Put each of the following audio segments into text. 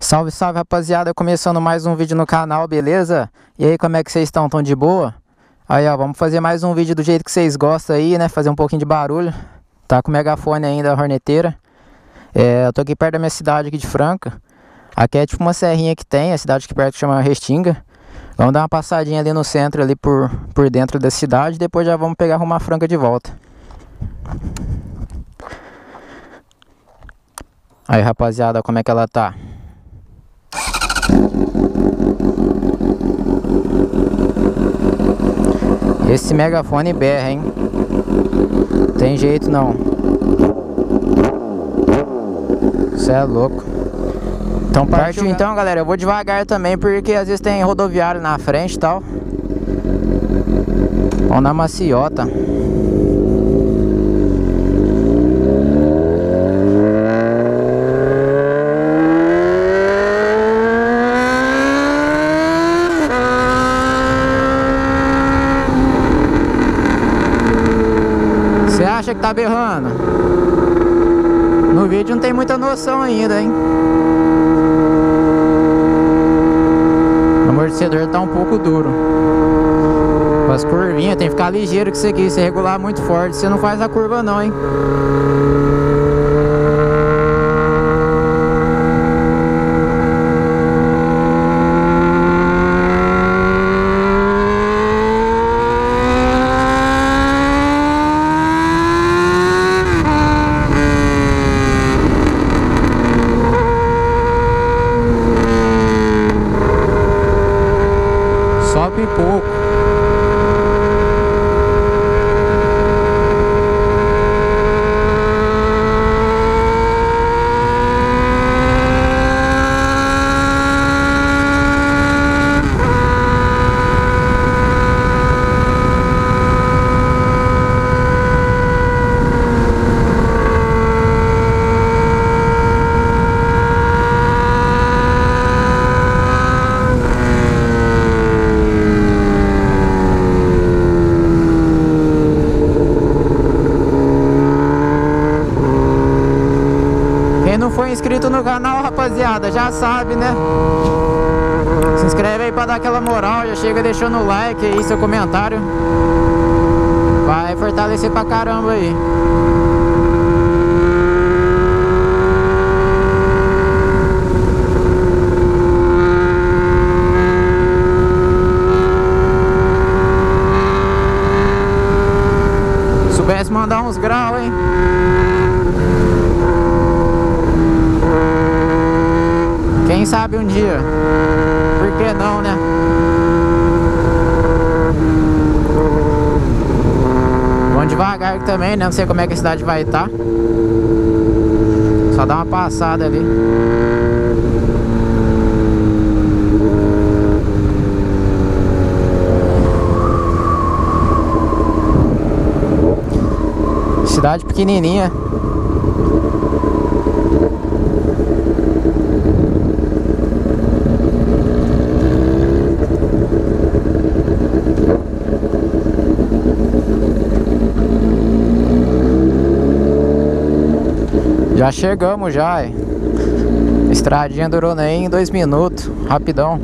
Salve, salve, rapaziada, começando mais um vídeo no canal, beleza? E aí, como é que vocês estão? Tão de boa? Aí, ó, vamos fazer mais um vídeo do jeito que vocês gostam aí, né? Fazer um pouquinho de barulho. Tá com o megafone ainda, a horneteira. Eu tô aqui perto da minha cidade aqui de Franca. Aqui é tipo uma serrinha que tem, a cidade aqui perto que chama Restinga. Vamos dar uma passadinha ali no centro, ali por dentro da cidade. Depois já vamos pegar arrumar Franca de volta. Aí, rapaziada, como é que ela tá? Esse megafone berra, hein? Tem jeito não. Cê é louco. Então partiu então, galera. Eu vou devagar também, porque às vezes tem rodoviário na frente e tal. Vamos na maciota. Você acha que tá berrando? No vídeo não tem muita noção ainda, hein? O amortecedor tá um pouco duro. As curvinhas, tem que ficar ligeiro com isso aqui. Se regular muito forte, você não faz a curva não, hein? Sobe pouco. Quem não for inscrito no canal, rapaziada, já sabe, né? Se inscreve aí pra dar aquela moral, já chega deixando o like aí, seu comentário. Vai fortalecer pra caramba aí. Se soubesse mandar uns graus, hein? Quem sabe um dia? Por que não, né? Vamos devagar aqui também, né? Não sei como é que a cidade vai estar. Só dar uma passada ali. Cidade pequenininha. Já chegamos já, a estradinha durou nem 2 minutos, rapidão.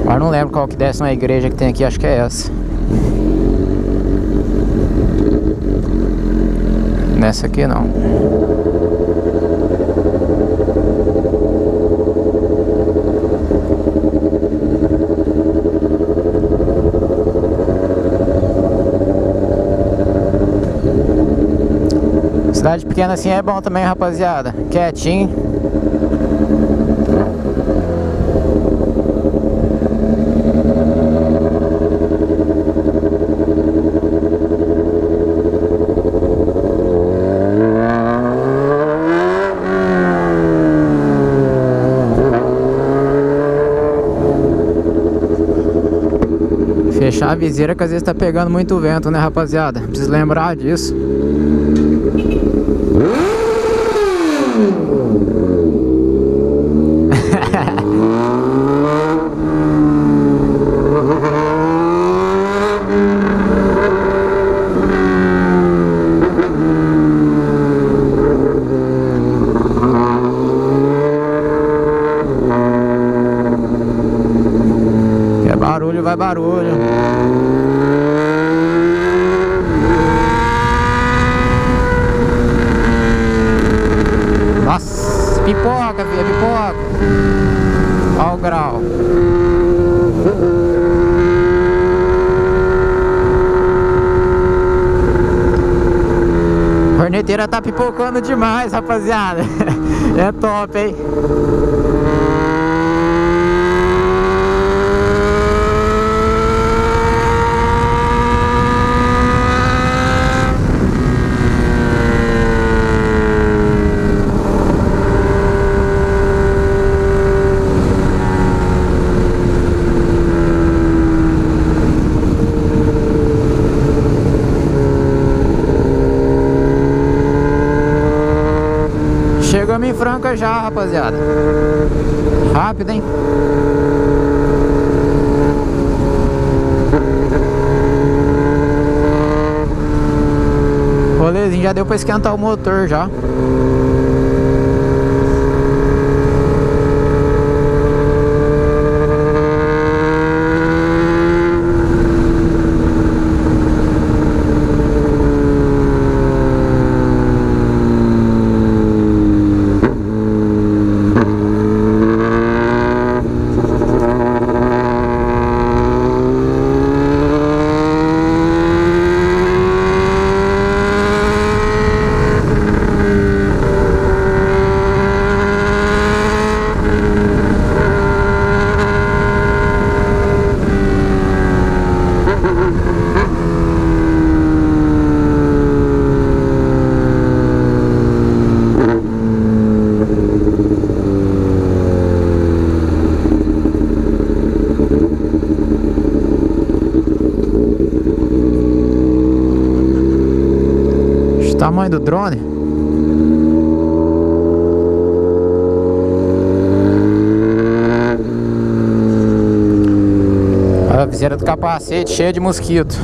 Agora não lembro qual que desce na igreja que tem aqui, acho que é essa. Nessa aqui não. Cidade pequena assim é bom também, rapaziada. Quietinho. Fechar a viseira que às vezes tá pegando muito vento, né, rapaziada? Preciso lembrar disso. barulho, vai barulho. Nossa, pipoca, filha, pipoca. Olha o grau. A corneteira tá pipocando demais, rapaziada. É top, hein? Chegamos em Franca já, rapaziada. Rápido, hein? Rolezinho, já deu pra esquentar o motor já. Tamanho do drone. A viseira do capacete cheia de mosquito.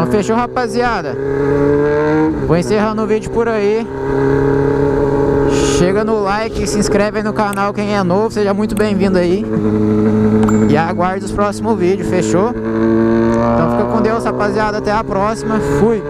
Fechou, rapaziada? Vou encerrando o vídeo por aí. Chega no like, se inscreve aí no canal quem é novo, seja muito bem-vindo aí. E aguarde os próximos vídeos, fechou? Então fica com Deus, rapaziada, até a próxima. Fui!